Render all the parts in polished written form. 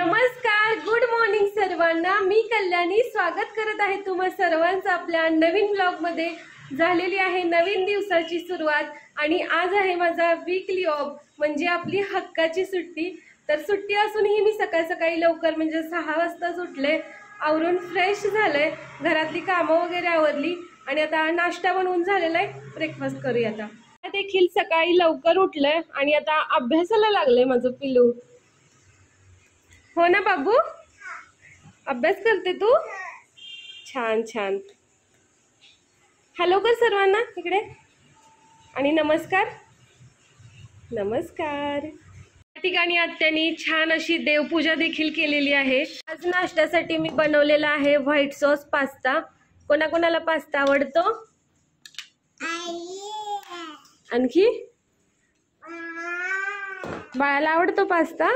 नमस्कार, good morning सर्वांना। मी कल्याणी स्वागत करत आहे तुम्हा सर्वांचं आपल्या नवीन ब्लॉग मध्ये। झालेली आहे नवीन दिवसाची सुरुवात आणि आज आहे माझा वीकली ऑफ, म्हणजे आपली हक्काची सुट्टी। तर सुट्टी असूनही मी सकाळ सकाळी लवकर म्हणजे 6 वाजताच उठले, आवरून फ्रेश झाले, घरातली कामं वगैरे आवरली आणि आता नाश्ता बनवून झालेला आहे। ब्रेकफास्ट करूया आता। देखील सकाळी लवकर उठले आणि आता अभ्यासाला लागले माझं पिलू। हो ना बाबू, अभ्यास करते तू? छान छान। हॅलो कर सर्वांना इकडे आणि नमस्कार नमस्कार। या ठिकाणी आत्यानी छान अशी देवपूजा देखील केलेली आहे। आज नाश्त्यासाठी मी बनवलेला आहे व्हाईट सॉस पास्ता। कोणाकोणाला पास्ता आवडतो? आणखी बाळाला आवडतो पास्ता?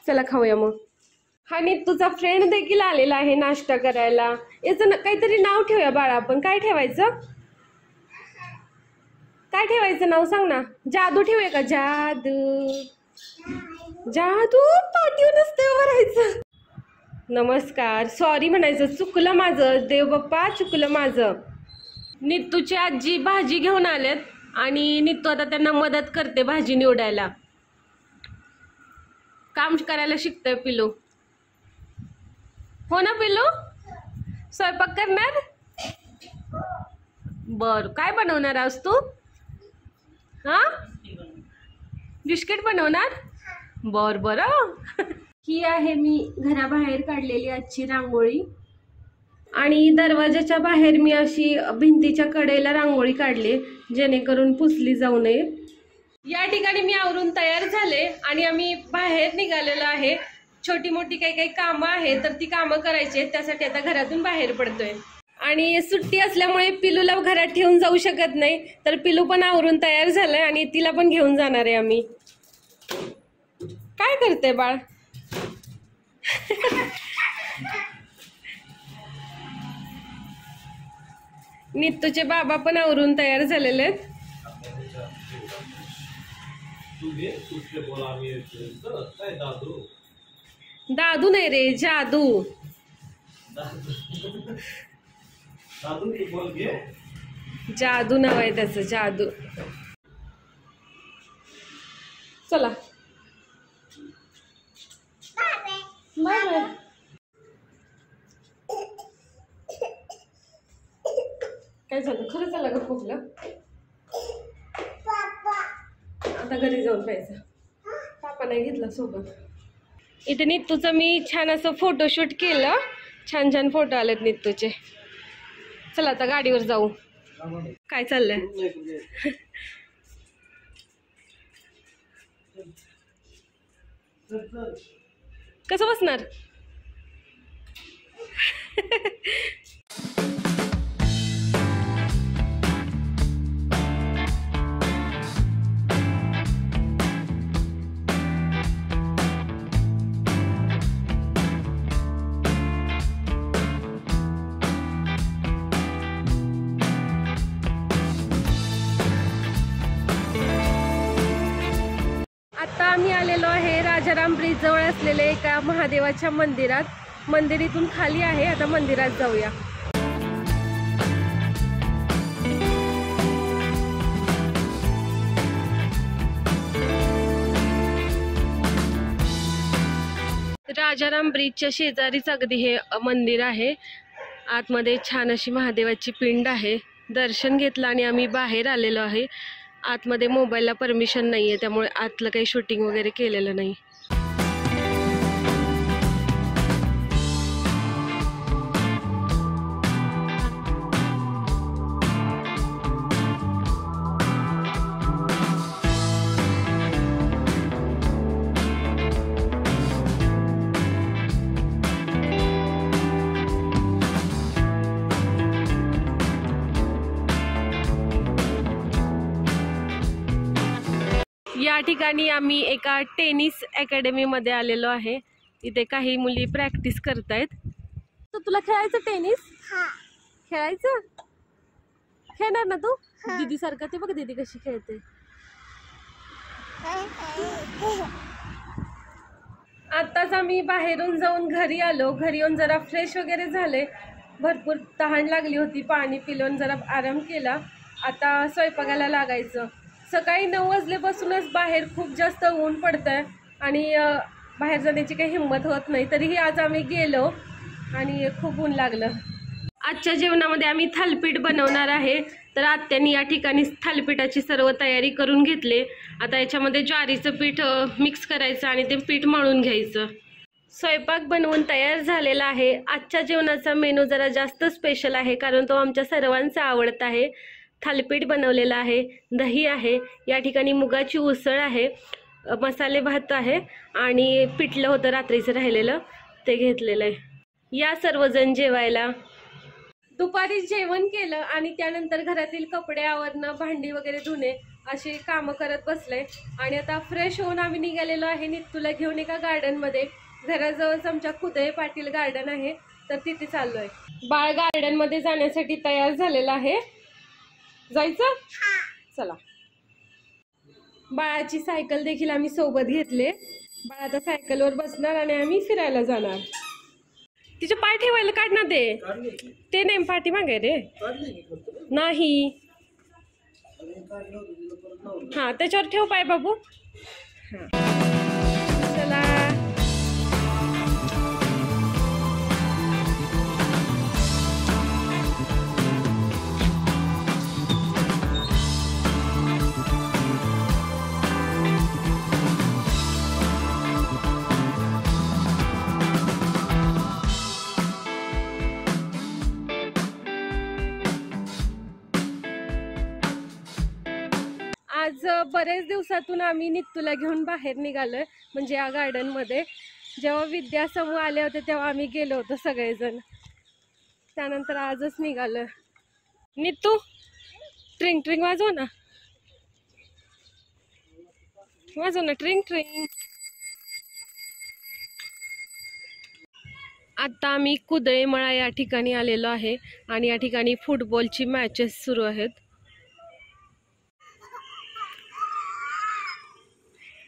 चला खाऊया मग। आणि तुझा फ्रेंड देखील आलेला आहे नाश्ता करायला। याचं काहीतरी नाव ठेवूया बाळा, आपण काय ठेवायचं? काय ठेवायचं नाव सांग ना। जादू ठेवूया का? जादू जादू पाठीवर नसते भरायचं। नमस्कार, सॉरी म्हणायचं, चुकलं माझं देव बाप्पा, चुकलं माझं। नित्तूची आजी भाजी घेऊन आलेत आणि नित्तू आता त्यांना मदत करते भाजी निवडायला। काम करायला शिकतोय पिलू। हो ना पिलू? स्वयंपाक करणार? बर, काय बनवणार आज तू? हा, बिस्किट बनवणार? बर बर। ही आहे मी घराबाहेर काढलेली आजची रांगोळी आणि दरवाजाच्या बाहेर मी अशी भिंतीच्या कडेला रांगोळी काढली जेणेकरून पुसली जाऊ नये। या ठिकाणी मी आवरून तयार झाले आणि आम्ही बाहेर निघालेलो आहे। छोटी मोठी काही कामं आहेत तर ती कामं करायची, त्यासाठी आता घरातून बाहेर पडतोय। आणि सुट्टी असल्यामुळे पिलूला घरात ठेवून जाऊ शकत नाही, तर पिलू पण आवरून तयार झालंय आणि तिला पण घेऊन जाणार आहे आम्ही। काय करते बाळ? नित्तूचे बाबा पण आवरून तयार झालेले आहेत। दादू नाही रे, जादू। जादू नाव आहे त्याचं, जादू। चला बाय बाय। काय झालं? खरं झालं का खोकला? आता घरी जाऊन प्यायचं। पापा नाही घेतला सोबत। इथे नित्तूचं मी छान असं फोटोशूट केलं, छान छान फोटो आलेत नित्तूचे। चला आता गाडीवर जाऊ। काय चाललंय? कसं बसणार? आता आम्ही आलेलो आहे राजाराम ब्रिज जवळ असलेले एका महादेवाच्या मंदिरात। मंदिर इथून खाली आहे, आता मंदिरात जाऊया। राजाराम ब्रिजच्या शेजारीच अगदी हे मंदिर आहे। आतमध्ये छान अशी महादेवाची पिंड आहे। दर्शन घेतलं आणि आम्ही बाहेर आलेलो आहे। आतमध्ये मोबाईलला परमिशन नाहीये, त्यामुळे आतलं काही शूटिंग वगैरे केलेलं नाही। या ठिकाणी आम्ही एका टेनिस अकॅडमी मध्ये आलेलो आहे। इथे काही मुली प्रॅक्टिस करतायत। तर तुला खेळायचं टेनिस? खेळायचं? खेळणार ना तू? दीदी सारखं ते बघ, दीदी कशी खेळते। आत्ताच आम्ही बाहेरून जाऊन घरी आलो. घरी येऊन जरा फ्रेश वगैरे झाले. भरपूर तहान लागली होती. पाणी पिलून जरा आराम केला. आता स्वयंपाकाला लागायचं. सकाळी 9 वाजल्यापासूनच बाहेर खूप जास्त ऊन पडतंय आणि बाहेर जाण्याची काही हिंमत होत नाही. तरीही आज आम्ही गेलो आणि खूप ऊन लागलं. आजच्या जेवणामध्ये आम्ही थालीपीठ बनवणार आहे. तर आत्यानी या ठिकाणी थालीपीठाची सर्व तयारी करून घेतली. आता याच्यामध्ये ज्वारीचं पीठ मिक्स करायचं आणि ते पीठ मळून घ्यायचं. स्वयंपाक बनवून तयार झालेला आहे. आजच्या जेवणाचा मेनू जरा जास्त स्पेशल आहे कारण तो आमच्या सर्वांचा आवडता आहे. थालीपीठ बनवलेला आहे, दही आहे, या ठिकाणी मुगाची उसळ आहे, मसाले भात आहे आणि पिठलं होतं रात्रीचं राहिलेलं ते घेतलेलं आहे. या सर्वजण जेवायला. दुपारी जेवण केलं आणि त्यानंतर घरातील कपडे आवरणं, भांडी वगैरे धुणे अशी कामं करत बसले आणि आता फ्रेश होऊन आम्ही निघालेलो आहे नित्तूला घेऊन एका गार्डनमध्ये. घराजवळच आमच्या खुदे पाटील गार्डन आहे तर तिथे चाललोय. बाळ गार्डनमध्ये जाण्यासाठी तयार झालेला आहे. जायचं? चला. बाळाची सायकल देखील आम्ही सोबत घेतले. बाळ आता सायकलवर बसणार आणि आम्ही फिरायला जाणार. तिचे पाय ठेवायला काढ ना ते नाही पाठी मागे रे नाही. हा त्याच्यावर ठेव पाय बाबू. हा चला. आज बरेच दिवसातून आम्ही नित्तूला घेऊन बाहेर निघालोय. म्हणजे या गार्डनमध्ये जेव्हा विद्यासमूह आले होते तेव्हा आम्ही गेलो होतो सगळेजण. त्यानंतर आजच निघालोय. नित्तू ट्रिंग ट्रिंग वाजव ना, वाजव ना ट्रिंग ट्रिंग. आता आम्ही कुदळेमळा या ठिकाणी आलेलो आहे आणि या ठिकाणी फुटबॉलची मॅचेस सुरू आहेत.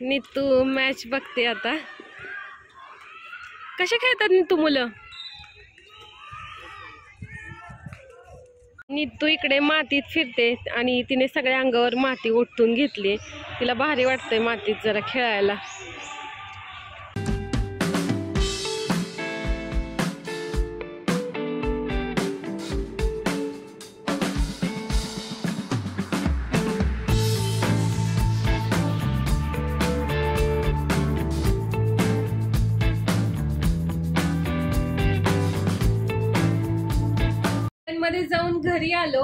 नित्तू मॅच बघते आता. कसे खेळतात नित्तू मुलं? नित्तू इकडे मातीत फिरते आणि तिने सगळ्या अंगावर माती उठून घेतली. तिला भारी वाटतंय मातीत जरा खेळायला. मध्ये जाऊन घरी आलो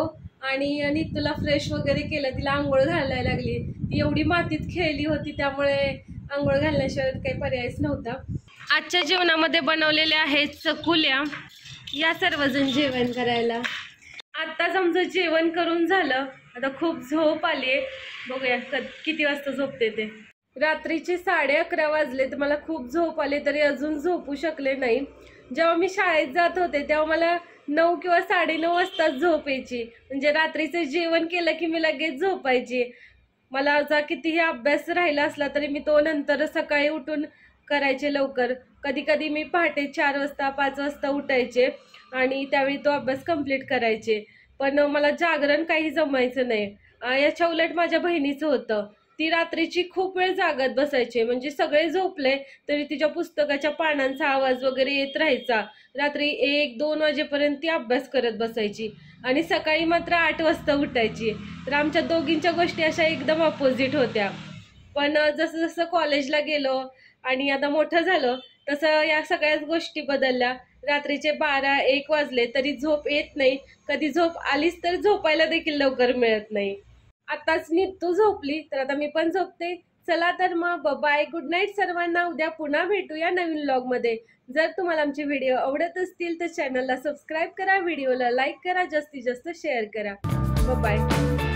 आणि नित्तूला फ्रेश वगैरे केलं. तिला आंघोळ घालायला लागली. ती एवढी मातीत खेळली होती त्यामुळे आंघोळ घालण्याशिवाय काही पर्यायच नव्हता. आजच्या जेवणामध्ये बनवलेले आहेत चकुल्या. या सर्वजण जेवण करायला. आत्ताच आमचं जेवण करून झालं. आता खूप झोप आली. बघूया किती वाजता झोपते ते. रात्रीचे 11:30 वाजले तर मला खूप झोप आले तरी अजून झोपू शकले नाही. जेव्हा मी शाळेत जात होते तेव्हा मला 9 किंवा 9:30 वाजता झोप यायची. म्हणजे रात्रीचं जेवण केलं की मी लगेच झोपायची. मला जा कितीही अभ्यास राहिला असला तरी मी तो नंतर सकाळी उठून करायचे लवकर. कधी कधी मी पहाटे 4 वाजता 5 वाजता उठायचे आणि त्यावेळी तो अभ्यास कंप्लीट करायचे. पण मला जागरण काही जमायचं नाही. याच्या उलट माझ्या बहिणीचं होतं. ती रात्रीची खूप वेळ जागत बसायची. म्हणजे सगळे झोपले तरी तिच्या पुस्तकाच्या पानांचा आवाज वगैरे येत राहायचा. रात्री 1-2 वाजेपर्यंत ती अभ्यास करत बसायची आणि सकाळी मात्र 8 वाजता उठायची. तर आमच्या दोघींच्या गोष्टी अशा एकदम अपोजिट होत्या. पण जसं जसं कॉलेजला गेलो आणि आता मोठं झालं तसं या सगळ्याच गोष्टी बदलल्या. रात्रीचे 12-1 वाजले तरी झोप येत नाही. कधी झोप आलीच तर झोपायला देखील लवकर मिळत नाही. आताच नित्तू झोपली तर आता मी पण झोपते. चला तर मग बाय, गुड नाईट सर्वांना. उद्या पुन्हा भेटूया नवीन व्लॉगमध्ये. जर तुम्हाला आमचे व्हिडिओ आवडत असतील तर चॅनलला सबस्क्राईब करा, व्हिडिओला लाईक करा, जास्तीत जास्त शेअर करा. बाय.